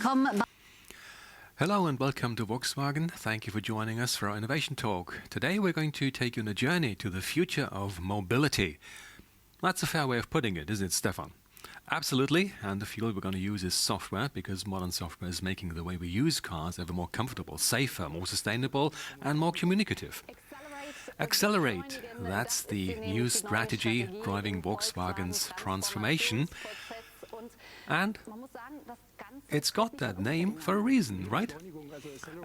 willkommen. Hello and welcome to Volkswagen. Thank you for joining us for our innovation talk. Today we're going to take you on a journey to the future of mobility. That's a fair way of putting it, isn't it, Stefan? Absolutely, and the fuel we're going to use is software, because modern software is making the way we use cars ever more comfortable, safer, more sustainable and more communicative. Accelerate, that's the new strategy driving Volkswagen's transformation. And it's got that name for a reason, right?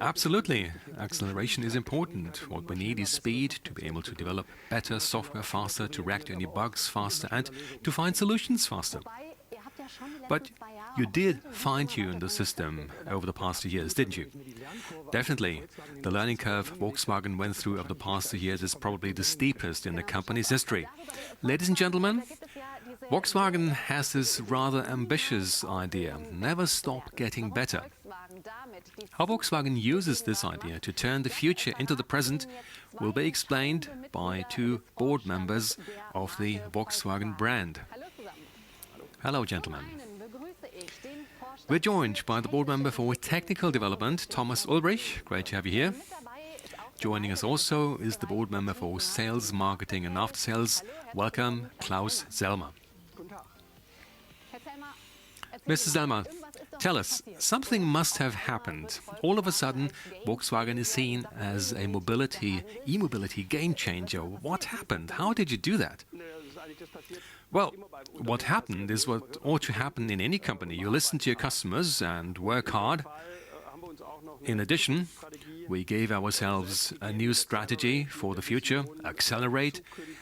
Absolutely. Acceleration is important. What we need is speed to be able to develop better software faster, to react to any bugs faster, and to find solutions faster. But you did fine-tune the system over the past 2 years, didn't you? Definitely. The learning curve Volkswagen went through over the past 2 years is probably the steepest in the company's history. Ladies and gentlemen, Volkswagen has this rather ambitious idea: never stop getting better. How Volkswagen uses this idea to turn the future into the present will be explained by two board members of the Volkswagen brand. Hello, gentlemen. We're joined by the board member for technical development, Thomas Ulbrich. Great to have you here. Joining us also is the board member for sales, marketing and after sales. Welcome, Klaus Selmer. Mr. Selmer, tell us, something must have happened. All of a sudden, Volkswagen is seen as a e-mobility game changer. What happened? How did you do that? Well, what happened is what ought to happen in any company. You listen to your customers and work hard. In addition, we gave ourselves a new strategy for the future, Accelerate,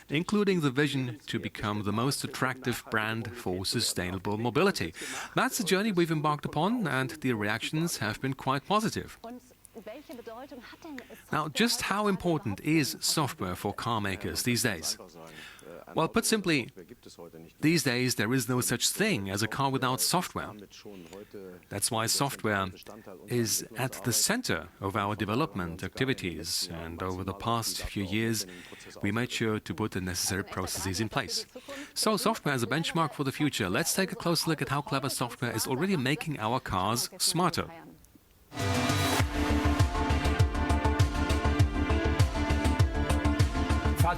including the vision to become the most attractive brand for sustainable mobility. That's the journey we've embarked upon, and the reactions have been quite positive. Now, just how important is software for car makers these days? Well, put simply, these days there is no such thing as a car without software. That's why software is at the center of our development activities, and over the past few years we made sure to put the necessary processes in place. So software as a benchmark for the future. Let's take a closer look at how clever software is already making our cars smarter.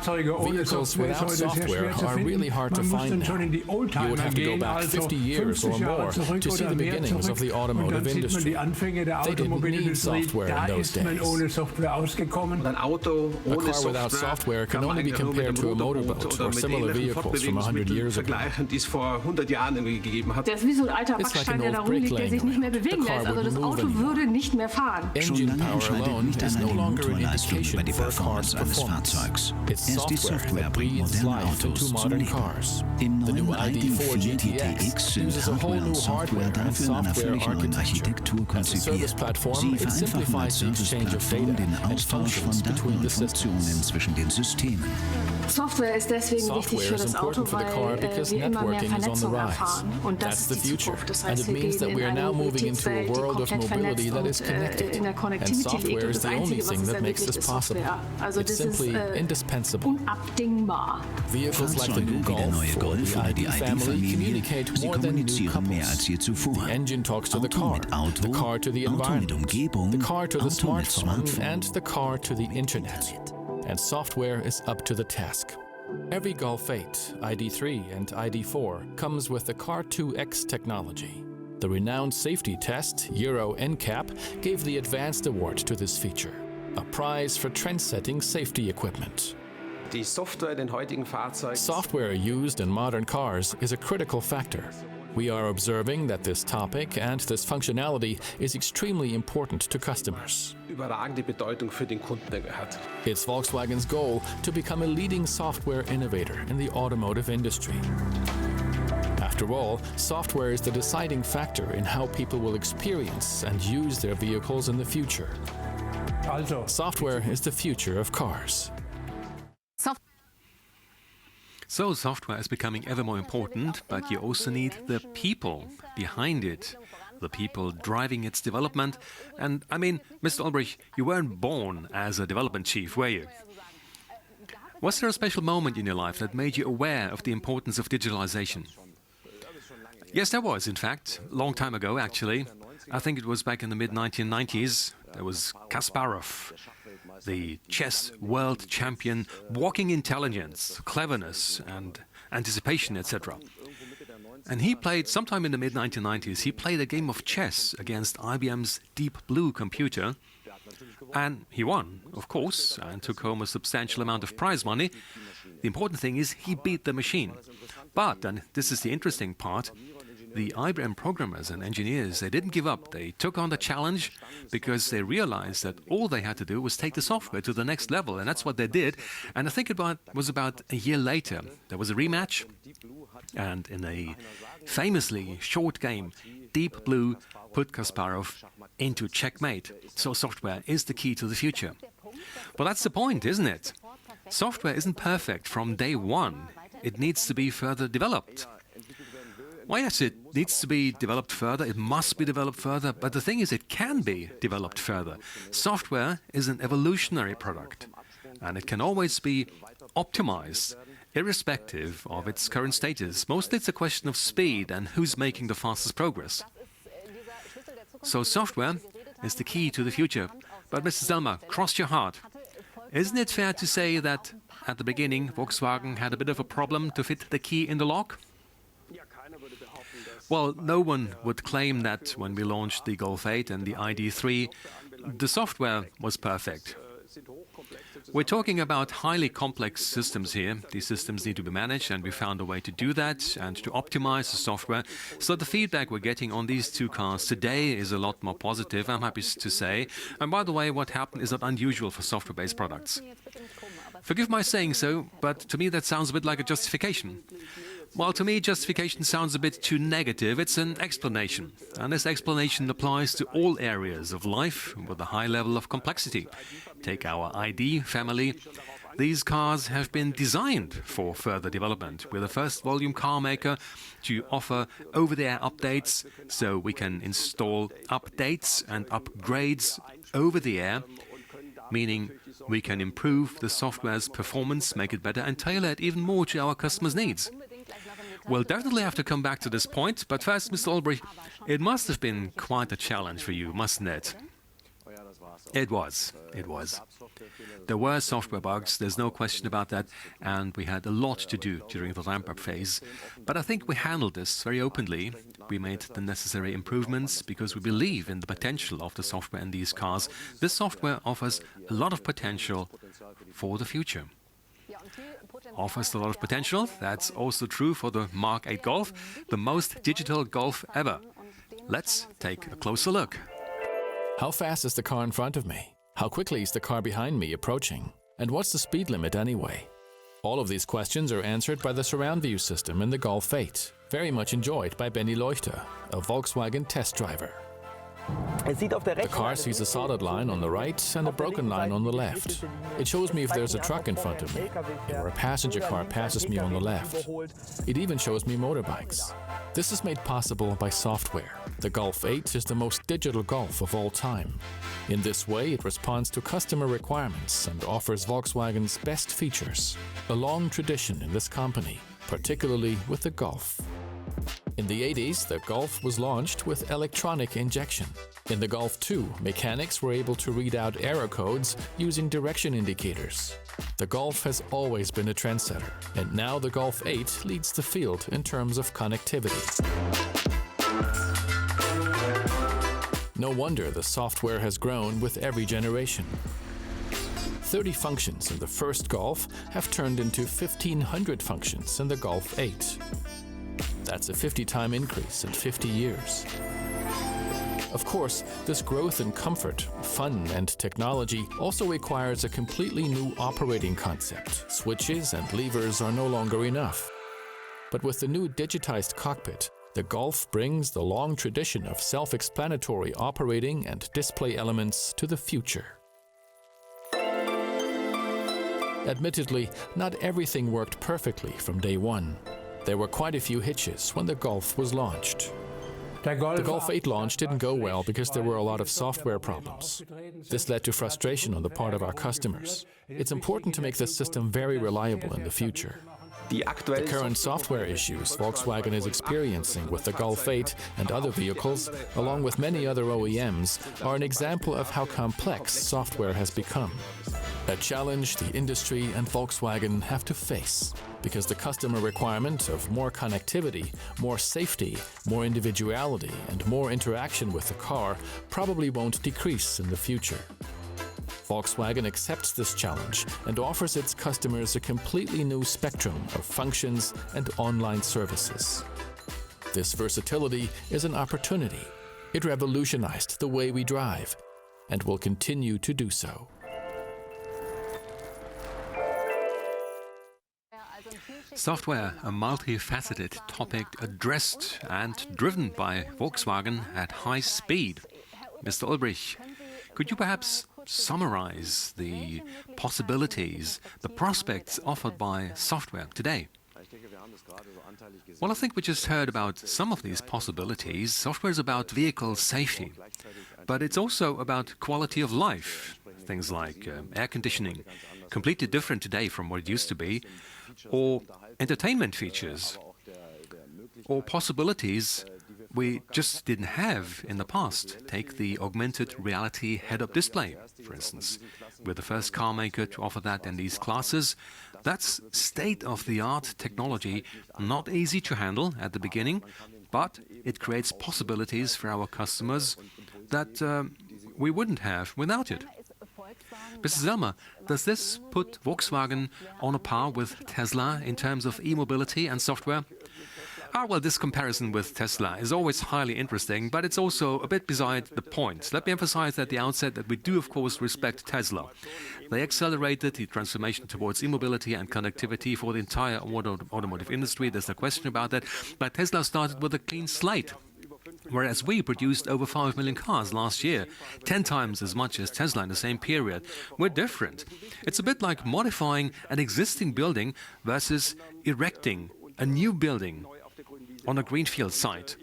Vehicles without software are really hard to find now. You would have to go back 50 years or more to see the beginnings of the automotive industry. They didn't need software in those days. A car without software can only be compared to a motorboat or similar vehicles from 100 years ago. It's like an old brake lane. The car would move anymore. Engine power alone is no longer an indication for a car's performance. It's software that breathes life into modern cars. The new ID.4 GTX uses a whole new hardware and software architecture. As a service platform, it simplifies the exchange of data and functions between the systems. Software is deswegen wichtig für das Auto, weil wir immer mehr Vernetzung erfahren. Und das ist die Zukunft. Das heißt, wir gehen in eine Mobilitätswelt, die komplett vernetzt und in der Connectivity liegt. Und das Einzige, was es ermöglicht, ist Software. Also das ist unabdingbar. Vehicles like the new Golf or the ID family communicate more than new couples. The engine talks to the car to the environment, the car to the smartphone, and the car to the internet. And software is up to the task. Every Golf 8, ID.3 and ID.4 comes with the Car2X technology. The renowned safety test, Euro NCAP, gave the Advanced Award to this feature, a prize for trend-setting safety equipment. Software used in modern cars is a critical factor. We are observing that this topic and this functionality is extremely important to customers. It's Volkswagen's goal to become a leading software innovator in the automotive industry. After all, software is the deciding factor in how people will experience and use their vehicles in the future. Software is the future of cars. So software is becoming ever more important, but you also need the people behind it, the people driving its development. And I mean, Mr. Ulbrich, you weren't born as a development chief, were you? Was there a special moment in your life that made you aware of the importance of digitalization? Yes, there was, in fact, a long time ago, actually. I think it was back in the mid-1990s. There was Kasparov, the chess world champion, walking intelligence, cleverness, and anticipation, etc. And he played, sometime in the mid-1990s, he played a game of chess against IBM's Deep Blue computer. And he won, of course, and took home a substantial amount of prize money. The important thing is he beat the machine. But, and this is the interesting part, the IBM programmers and engineers, they didn't give up. They took on the challenge because they realized that all they had to do was take the software to the next level, and that's what they did. And I think it was about a year later. There was a rematch, and in a famously short game, Deep Blue put Kasparov into checkmate. So software is the key to the future. Well, that's the point, isn't it? Software isn't perfect from day one. It needs to be further developed. Well, yes, it needs to be developed further. It must be developed further. But the thing is, it can be developed further. Software is an evolutionary product, and it can always be optimized, irrespective of its current status. Mostly it's a question of speed and who's making the fastest progress. So software is the key to the future. But Mr. Selmer, cross your heart. Isn't it fair to say that at the beginning Volkswagen had a bit of a problem to fit the key in the lock? Well, no one would claim that when we launched the Golf 8 and the ID3, the software was perfect. We're talking about highly complex systems here. These systems need to be managed, and we found a way to do that and to optimize the software. So the feedback we're getting on these two cars today is a lot more positive, I'm happy to say. And by the way, what happened is not unusual for software-based products. Forgive my saying so, but to me that sounds a bit like a justification. Well, to me, justification sounds a bit too negative. It's an explanation. And this explanation applies to all areas of life with a high level of complexity. Take our ID family. These cars have been designed for further development. We're the first volume car maker to offer over-the-air updates, so we can install updates and upgrades over the air, meaning we can improve the software's performance, make it better, and tailor it even more to our customers' needs. We'll definitely have to come back to this point, but first, Mr. Ulbrich, it must have been quite a challenge for you, mustn't it? It was. There were software bugs, there's no question about that, and we had a lot to do during the ramp-up phase. But I think we handled this very openly. We made the necessary improvements because we believe in the potential of the software in these cars. This software offers a lot of potential for the future. Offers a lot of potential. That's also true for the Mark 8 Golf, the most digital Golf ever. Let's take a closer look. How fast is the car in front of me? How quickly is the car behind me approaching? And what's the speed limit anyway? All of these questions are answered by the surround view system in the Golf 8, very much enjoyed by Benny Leuchter, a Volkswagen test driver. The car sees a solid line on the right and a broken line on the left. It shows me if there's a truck in front of me, or a passenger car passes me on the left. It even shows me motorbikes. This is made possible by software. The Golf 8 is the most digital Golf of all time. In this way, it responds to customer requirements and offers Volkswagen's best features. A long tradition in this company, particularly with the Golf. In the 80s, the Golf was launched with electronic injection. In the Golf 2, mechanics were able to read out error codes using direction indicators. The Golf has always been a trendsetter, and now the Golf 8 leads the field in terms of connectivity. No wonder the software has grown with every generation. 30 functions in the first Golf have turned into 1,500 functions in the Golf 8. That's a 50-time increase in 50 years. Of course, this growth in comfort, fun, and technology also requires a completely new operating concept. Switches and levers are no longer enough. But with the new digitized cockpit, the Golf brings the long tradition of self-explanatory operating and display elements to the future. Admittedly, not everything worked perfectly from day one. There were quite a few hitches when the Golf was launched. The Golf 8 launch didn't go well because there were a lot of software problems. This led to frustration on the part of our customers. It's important to make this system very reliable in the future. The current software issues Volkswagen is experiencing with the Golf 8 and other vehicles, along with many other OEMs, are an example of how complex software has become. A challenge the industry and Volkswagen have to face, because the customer requirement of more connectivity, more safety, more individuality, and more interaction with the car probably won't decrease in the future. Volkswagen accepts this challenge and offers its customers a completely new spectrum of functions and online services. This versatility is an opportunity. It revolutionized the way we drive and will continue to do so. Software, a multifaceted topic addressed and driven by Volkswagen at high speed. Mr. Ulbrich, could you perhaps summarize the possibilities, the prospects offered by software today? Well, I think we just heard about some of these possibilities. Software is about vehicle safety, but it's also about quality of life. Things like air conditioning, completely different today from what it used to be, or entertainment features, or possibilities we just didn't have in the past. Take the augmented reality head-up display, for instance. We're the first car maker to offer that in these classes. That's state-of-the-art technology, not easy to handle at the beginning, but it creates possibilities for our customers that we wouldn't have without it. Mrs. Selmer, does this put Volkswagen on a par with Tesla in terms of e-mobility and software? Well, this comparison with Tesla is always highly interesting, but it's also a bit beside the point. Let me emphasize at the outset that we do, of course, respect Tesla. They accelerated the transformation towards e-mobility and connectivity for the entire automotive industry. There's no question about that. But Tesla started with a clean slate. Whereas we produced over 5 million cars last year, 10 times as much as Tesla in the same period. We're different. It's a bit like modifying an existing building versus erecting a new building on a greenfield site.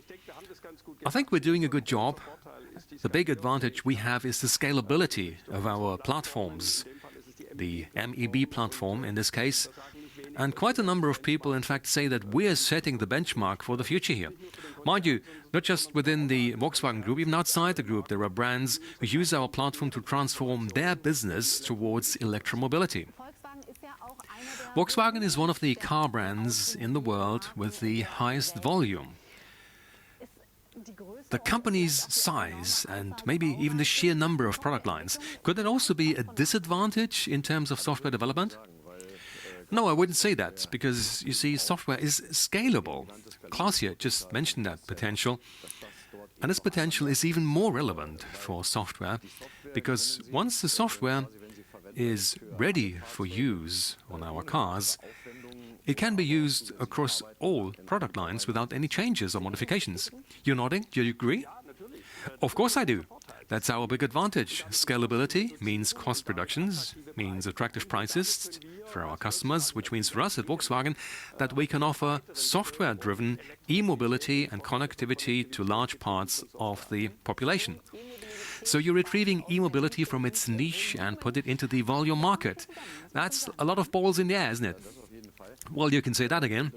I think we're doing a good job. The big advantage we have is the scalability of our platforms, the MEB platform in this case. And quite a number of people, in fact, say that we're setting the benchmark for the future here. Mind you, not just within the Volkswagen Group, even outside the group, there are brands who use our platform to transform their business towards electromobility. Volkswagen is one of the car brands in the world with the highest volume. The company's size and maybe even the sheer number of product lines, could that also be a disadvantage in terms of software development? No, I wouldn't say that, because, you see, software is scalable. Klaus here just mentioned that potential. And this potential is even more relevant for software, because once the software is ready for use on our cars, it can be used across all product lines without any changes or modifications. You're nodding? Do you agree? Of course I do. That's our big advantage. Scalability means cost reductions, means attractive prices for our customers, which means for us at Volkswagen that we can offer software-driven e-mobility and connectivity to large parts of the population. So you're retrieving e-mobility from its niche and put it into the volume market. That's a lot of balls in the air, isn't it? Well, you can say that again.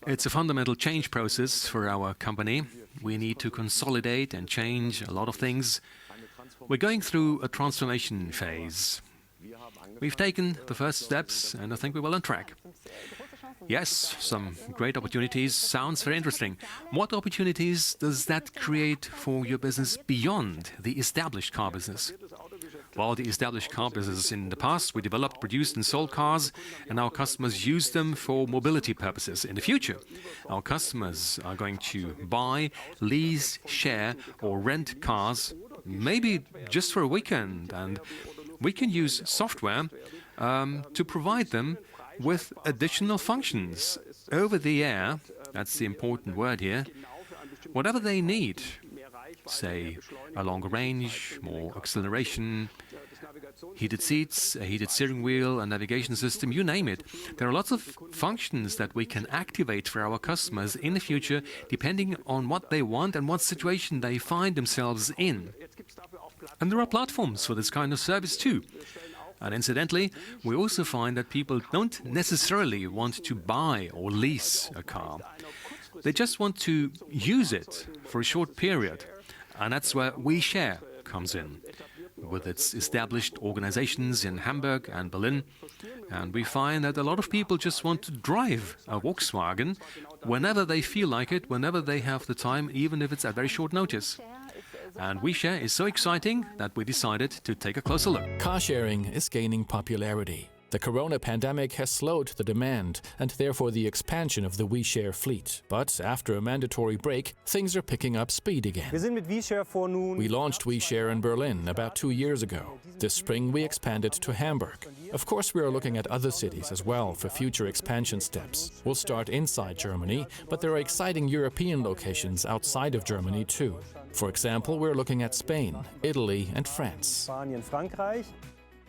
It's a fundamental change process for our company. We need to consolidate and change a lot of things. We're going through a transformation phase. We've taken the first steps, and I think we're well on track. Yes, some great opportunities. Sounds very interesting. What opportunities does that create for your business beyond the established car business? Well, the established car business in the past, we developed, produced and sold cars, and our customers use them for mobility purposes. In the future, our customers are going to buy, lease, share or rent cars, maybe just for a weekend, and we can use software to provide them with additional functions. Over the air, that's the important word here, whatever they need, say a longer range, more acceleration, heated seats, a heated steering wheel, a navigation system, you name it. There are lots of functions that we can activate for our customers in the future, depending on what they want and what situation they find themselves in. And there are platforms for this kind of service too. And incidentally, we also find that people don't necessarily want to buy or lease a car. They just want to use it for a short period. And that's where WeShare comes in, with its established organizations in Hamburg and Berlin. And we find that a lot of people just want to drive a Volkswagen whenever they feel like it, whenever they have the time, even if it's at very short notice. And WeShare is so exciting that we decided to take a closer look. Car sharing is gaining popularity. The corona pandemic has slowed the demand and therefore the expansion of the WeShare fleet. But after a mandatory break, things are picking up speed again. We launched WeShare in Berlin about 2 years ago. This spring we expanded to Hamburg. Of course, we are looking at other cities as well for future expansion steps. We'll start inside Germany, but there are exciting European locations outside of Germany too. For example, we're looking at Spain, Italy and France.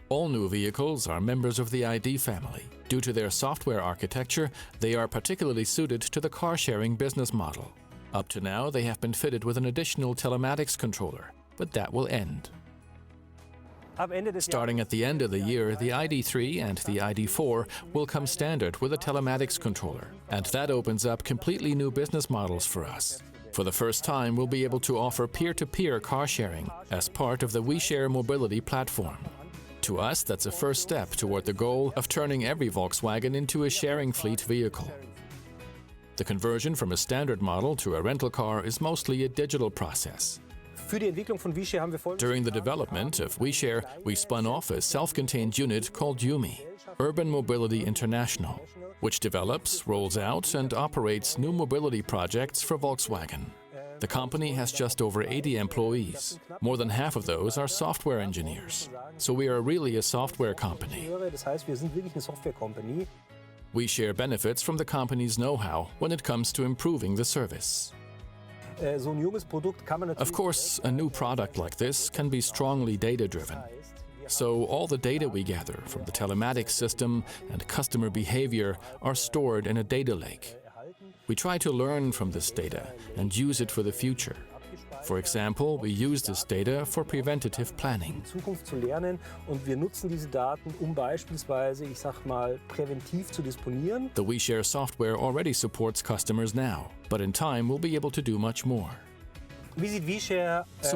All new vehicles are members of the ID family. Due to their software architecture, they are particularly suited to the car-sharing business model. Up to now, they have been fitted with an additional telematics controller, but that will end. Starting at the end of the year, the ID3 and the ID4 will come standard with a telematics controller, and that opens up completely new business models for us. For the first time, we'll be able to offer peer-to-peer car sharing as part of the WeShare mobility platform. To us, that's a first step toward the goal of turning every Volkswagen into a sharing fleet vehicle. The conversion from a standard model to a rental car is mostly a digital process. During the development of WeShare, we spun off a self-contained unit called UMI, Urban Mobility International, which develops, rolls out and operates new mobility projects for Volkswagen. The company has just over 80 employees. More than half of those are software engineers. So we are really a software company. WeShare benefits from the company's know-how when it comes to improving the service. Of course, a new product like this can be strongly data-driven. So all the data we gather from the telematics system and customer behavior are stored in a data lake. We try to learn from this data and use it for the future. For example, we use this data for preventative planning. The WeShare software already supports customers now, but in time we'll be able to do much more. So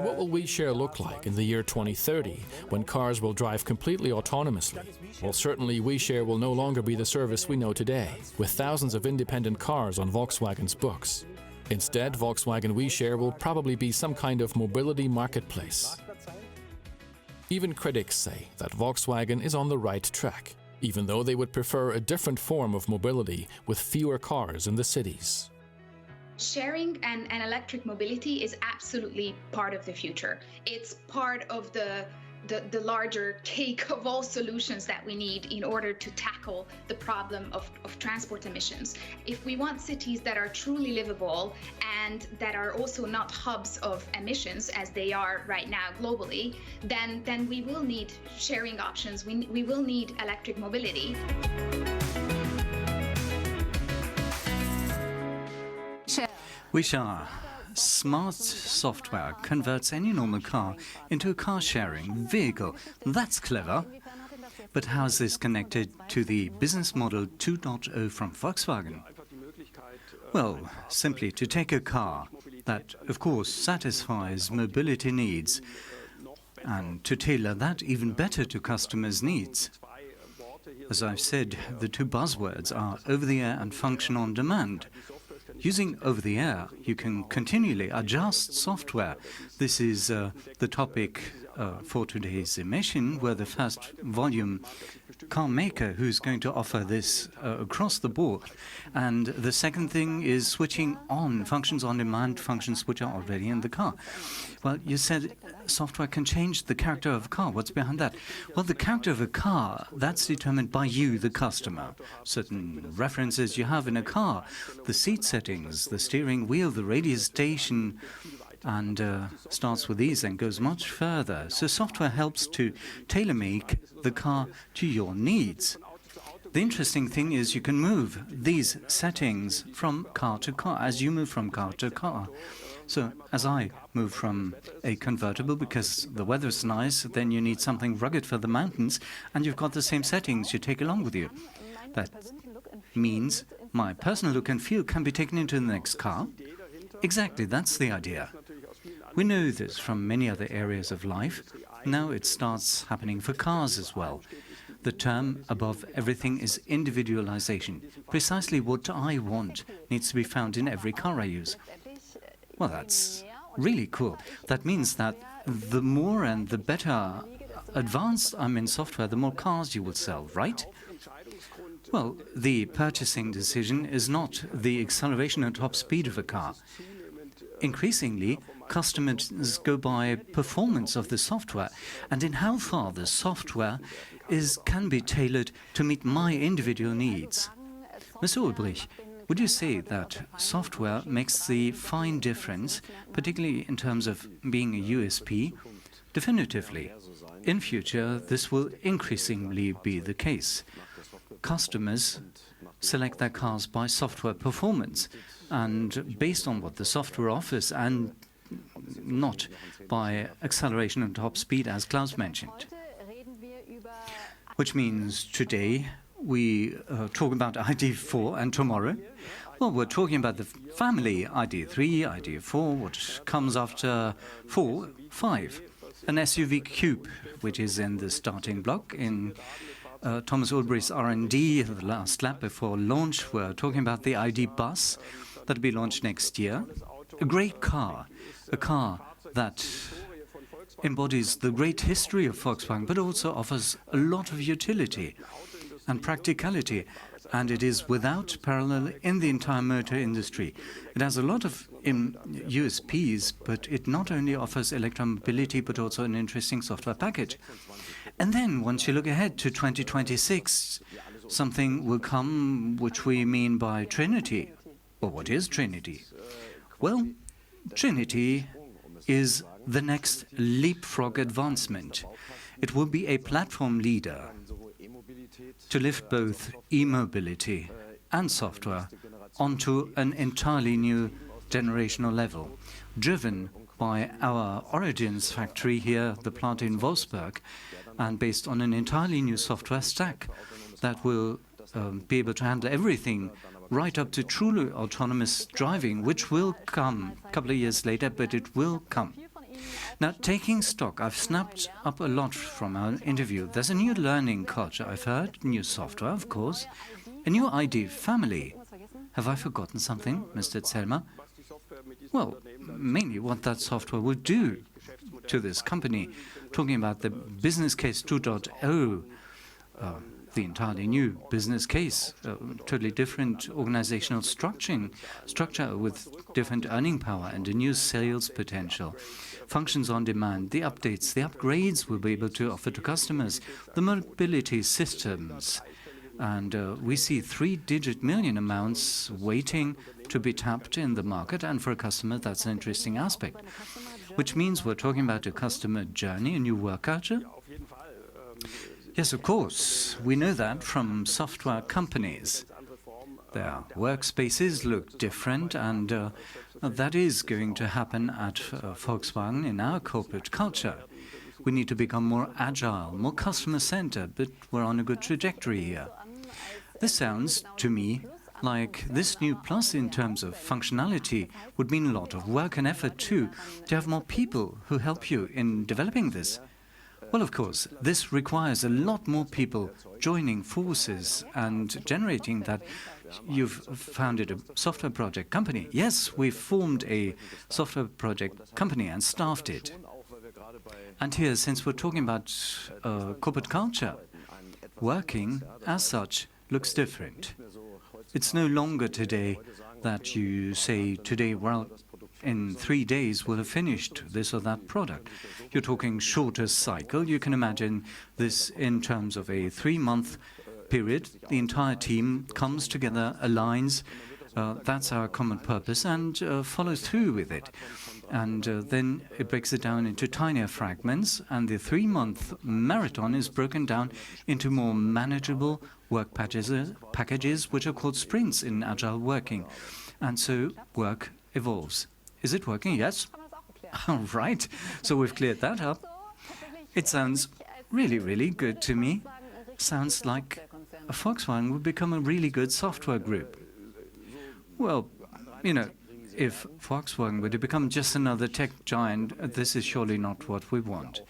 what will WeShare look like in the year 2030, when cars will drive completely autonomously? Well, certainly WeShare will no longer be the service we know today, with thousands of independent cars on Volkswagen's books. Instead, Volkswagen WeShare will probably be some kind of mobility marketplace. Even critics say that Volkswagen is on the right track, even though they would prefer a different form of mobility with fewer cars in the cities. Sharing and electric mobility is absolutely part of the future. It's part of the larger cake of all solutions that we need in order to tackle the problem of transport emissions. If we want cities that are truly livable and that are also not hubs of emissions as they are right now globally, then we will need sharing options. We will need electric mobility. WeShare. Smart software converts any normal car into a car-sharing vehicle. That's clever. But how is this connected to the business model 2.0 from Volkswagen? Well, simply to take a car that, of course, satisfies mobility needs and to tailor that even better to customers' needs. As I've said, the two buzzwords are over-the-air and function on demand. Using over-the-air, you can continually adjust software. This is the topic for today's emission. We're the first volume car maker who's going to offer this across the board. And the second thing is switching on, functions on demand, functions which are already in the car. Well, you said software can change the character of a car. What's behind that? Well, the character of a car, that's determined by you, the customer. Certain references you have in a car, the seat settings, the steering wheel, the radio station, and starts with these and goes much further. So software helps to tailor-make the car to your needs. The interesting thing is you can move these settings from car to car as you move from car to car. So as I move from a convertible because the weather's nice, then you need something rugged for the mountains, and you've got the same settings you take along with you. That means my personal look and feel can be taken into the next car. Exactly, that's the idea. We know this from many other areas of life. Now it starts happening for cars as well. The term above everything is individualization. Precisely what I want needs to be found in every car I use. Well, that's really cool. That means that the more and the better advanced I'm in software, the more cars you will sell, right? Well, the purchasing decision is not the acceleration and top speed of a car. Increasingly, customers go by performance of the software and in how far the software can be tailored to meet my individual needs. Mr. Ulbrich, would you say that software makes the fine difference, particularly in terms of being a USP? Definitively. In future, this will increasingly be the case. Customers select their cars by software performance and based on what the software offers and not by acceleration and top speed, as Klaus mentioned. Which means today we talk about ID4 and tomorrow, well, we're talking about the family ID3, ID4, what comes after 4, 5. An SUV coupe, which is in the starting block in Thomas Ulbrich's R&D, the last lap before launch. We're talking about the ID bus that will be launched next year. A great car, a car that embodies the great history of Volkswagen, but also offers a lot of utility and practicality, and it is without parallel in the entire motor industry. It has a lot of USPs, but it not only offers electromobility, but also an interesting software package. And then, once you look ahead to 2026, something will come which we mean by Trinity. Well, what is Trinity? Well, Trinity is the next leapfrog advancement. It will be a platform leader to lift both e-mobility and software onto an entirely new generational level, driven by our origins factory here, the plant in Wolfsburg, and based on an entirely new software stack that will be able to handle everything right up to truly autonomous driving, which will come a couple of years later, but it will come. Now, taking stock, I've snapped up a lot from our interview. There's a new learning culture, I've heard, new software, of course, a new ID family. Have I forgotten something, Mr. Zellmer? Well, mainly what that software will do to this company. Talking about the business case 2.0, the entirely new business case, totally different organizational structure with different earning power and a new sales potential. Functions on demand, the updates, the upgrades we'll be able to offer to customers, the mobility systems. And we see 3-digit million amounts waiting to be tapped in the market, and for a customer that's an interesting aspect. Which means we're talking about a customer journey, a new work culture. Yes, of course, we know that from software companies. Their workspaces look different, and that is going to happen at Volkswagen in our corporate culture. We need to become more agile, more customer-centered, but we're on a good trajectory here. This sounds, to me, like this new plus in terms of functionality would mean a lot of work and effort too, to have more people who help you in developing this. Well, of course, this requires a lot more people joining forces and generating that. You've founded a software project company. Yes, we've formed a software project company and staffed it. And here, since we're talking about corporate culture, working as such looks different. It's no longer today that you say today, well, in 3 days we'll have finished this or that product. You're talking shorter cycle. You can imagine this in terms of a 3-month period. The entire team comes together, aligns, that's our common purpose, and follows through with it. And then it breaks it down into tinier fragments, and the 3-month marathon is broken down into more manageable work packages, which are called sprints in agile working. And so work evolves. Is it working? Yes. All right. So we've cleared that up. It sounds really, really good to me. Sounds like Volkswagen would become a really good software group. Well, you know, if Volkswagen were to become just another tech giant, this is surely not what we want.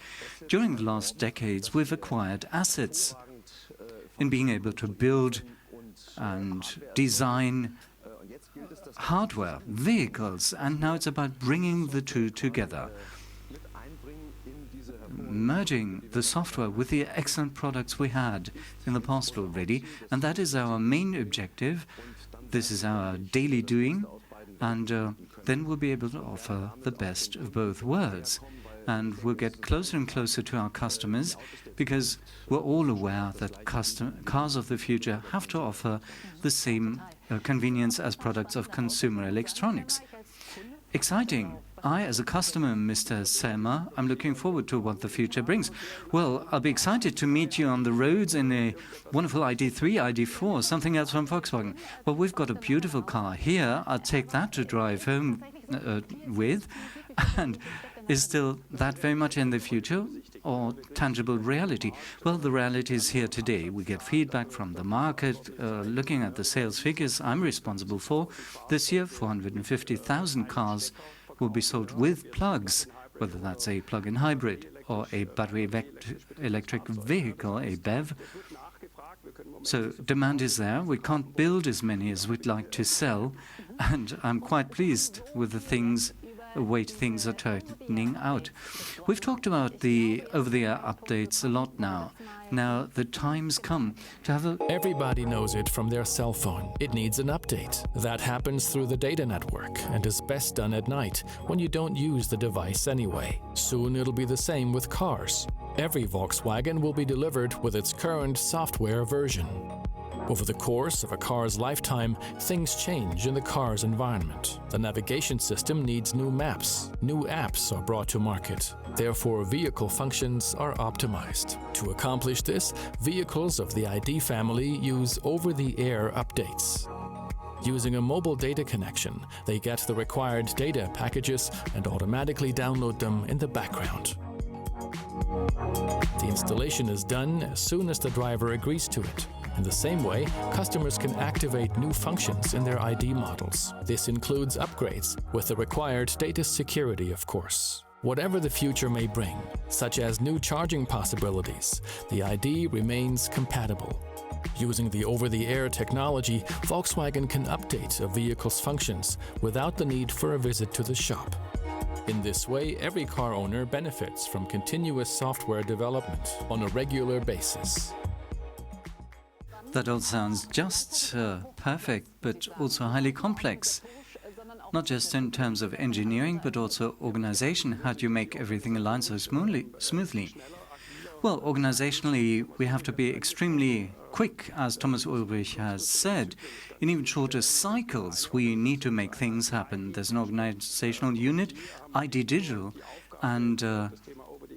During the last decades, we've acquired assets in being able to build and design hardware, vehicles, and now it's about bringing the two together, merging the software with the excellent products we had in the past already, and that is our main objective. This is our daily doing, and then we'll be able to offer the best of both worlds. And we'll get closer and closer to our customers, because we're all aware that cars of the future have to offer the same convenience as products of consumer electronics. Exciting. I, as a customer, Mr. Selmer, I'm looking forward to what the future brings. Well, I'll be excited to meet you on the roads in a wonderful ID3, ID4, something else from Volkswagen. Well, we've got a beautiful car here. I'll take that to drive home with. And is still that very much in the future or tangible reality? Well, the reality is here today. We get feedback from the market, looking at the sales figures I'm responsible for. This year, 450,000 cars will be sold with plugs, whether that's a plug-in hybrid or a battery electric vehicle, a BEV. So demand is there. We can't build as many as we'd like to sell, and I'm quite pleased with the way things are turning out. We've talked about the over-the-air updates a lot now. Now the time's come to have Everybody knows it from their cell phone. It needs an update. That happens through the data network and is best done at night when you don't use the device anyway. Soon it'll be the same with cars. Every Volkswagen will be delivered with its current software version. Over the course of a car's lifetime, things change in the car's environment. The navigation system needs new maps. New apps are brought to market. Therefore, vehicle functions are optimized. To accomplish this, vehicles of the ID family use over-the-air updates. Using a mobile data connection, they get the required data packages and automatically download them in the background. The installation is done as soon as the driver agrees to it. In the same way, customers can activate new functions in their ID models. This includes upgrades, with the required data security, of course. Whatever the future may bring, such as new charging possibilities, the ID remains compatible. Using the over-the-air technology, Volkswagen can update a vehicle's functions without the need for a visit to the shop. In this way, every car owner benefits from continuous software development on a regular basis. That all sounds just perfect, but also highly complex. Not just in terms of engineering, but also organization. How do you make everything align so smoothly? Well, organizationally, we have to be extremely quick, as Thomas Ulrich has said. In even shorter cycles, we need to make things happen. There's an organizational unit, ID Digital, and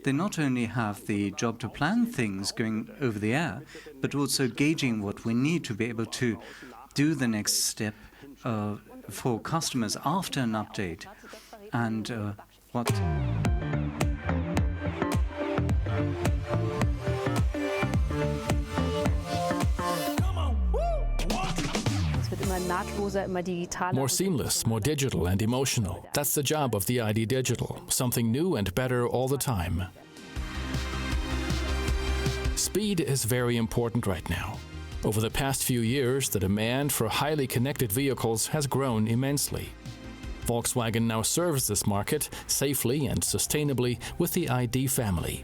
they not only have the job to plan things going over the air, but also gauging what we need to be able to do the next step for customers after an update. And what... More seamless, more digital and emotional. That's the job of the ID Digital. Something new and better all the time. Speed is very important right now. Over the past few years, the demand for highly connected vehicles has grown immensely. Volkswagen now serves this market safely and sustainably with the ID family.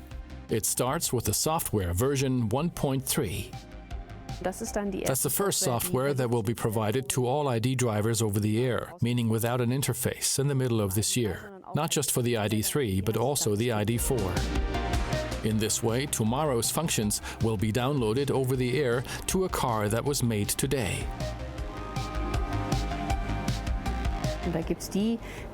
It starts with the software version 1.3. That's the first software that will be provided to all ID drivers over the air, meaning without an interface, in the middle of this year. Not just for the ID3, but also the ID4. In this way, tomorrow's functions will be downloaded over the air to a car that was made today.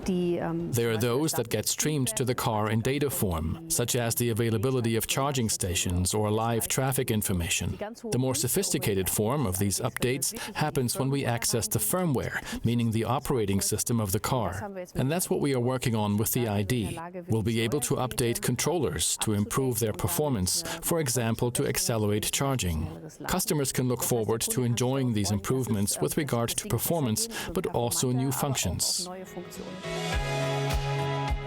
There are those that get streamed to the car in data form, such as the availability of charging stations or live traffic information. The more sophisticated form of these updates happens when we access the firmware, meaning the operating system of the car. And that's what we are working on with the ID. We'll be able to update controllers to improve their performance, for example, to accelerate charging. Customers can look forward to enjoying these improvements with regard to performance, but also new functions.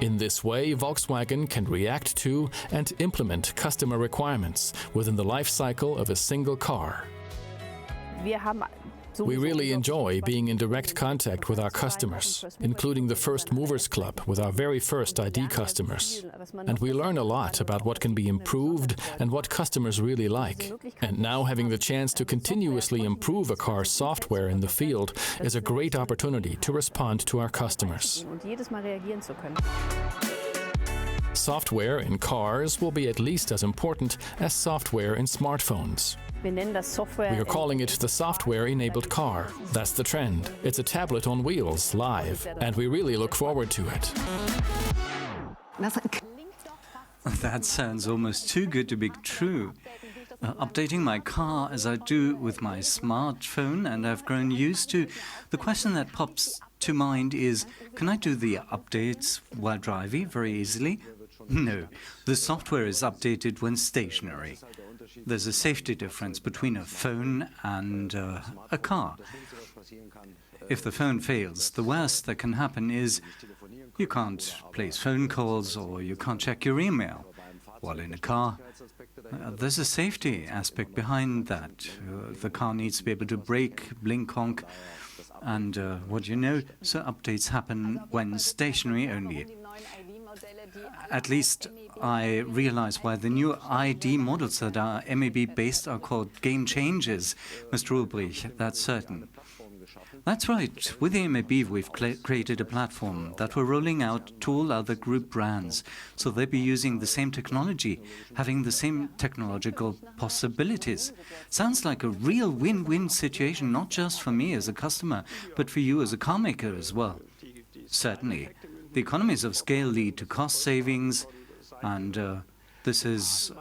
In this way, Volkswagen can react to and implement customer requirements within the life cycle of a single car. We really enjoy being in direct contact with our customers, including the First Movers Club with our very first ID customers. And we learn a lot about what can be improved and what customers really like. And now having the chance to continuously improve a car's software in the field is a great opportunity to respond to our customers. Software in cars will be at least as important as software in smartphones. We are calling it the software-enabled car. That's the trend. It's a tablet on wheels, live, and we really look forward to it. That sounds almost too good to be true. Updating my car as I do with my smartphone, and I've grown used to. The question that pops to mind is, can I do the updates while driving very easily? No, the software is updated when stationary. There's a safety difference between a phone and a car. If the phone fails, the worst that can happen is you can't place phone calls or you can't check your email. While in a car, there's a safety aspect behind that. The car needs to be able to brake, blink, honk, and what you know, so updates happen when stationary only. At least I realize why the new ID models that are MEB-based are called game changers, Mr. Ulbrich, that's certain. That's right. With the MEB, we've created a platform that we're rolling out to all other group brands. So they'll be using the same technology, having the same technological possibilities. Sounds like a real win-win situation, not just for me as a customer, but for you as a car maker as well. Certainly. The economies of scale lead to cost savings, and this has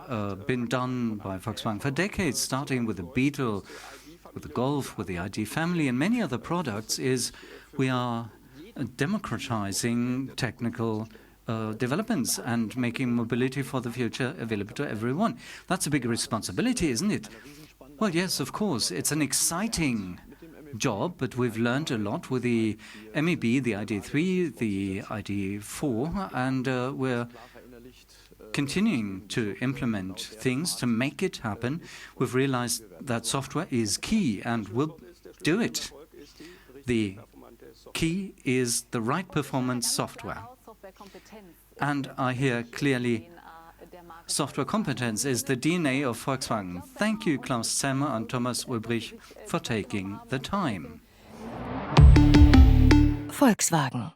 been done by Volkswagen for decades, starting with the Beetle, with the Golf, with the ID family, and many other products, is we are democratizing technical developments and making mobility for the future available to everyone. That's a big responsibility, isn't it? Well, yes, of course. It's an exciting job, but we've learned a lot with the MEB, the ID3, the ID4, and we're continuing to implement things to make it happen. We've realized that software is key, and we'll do it. The key is the right performance software. And I hear clearly software competence is the DNA of Volkswagen. Thank you, Klaus Zermer and Thomas Ulbrich, for taking the time. Volkswagen.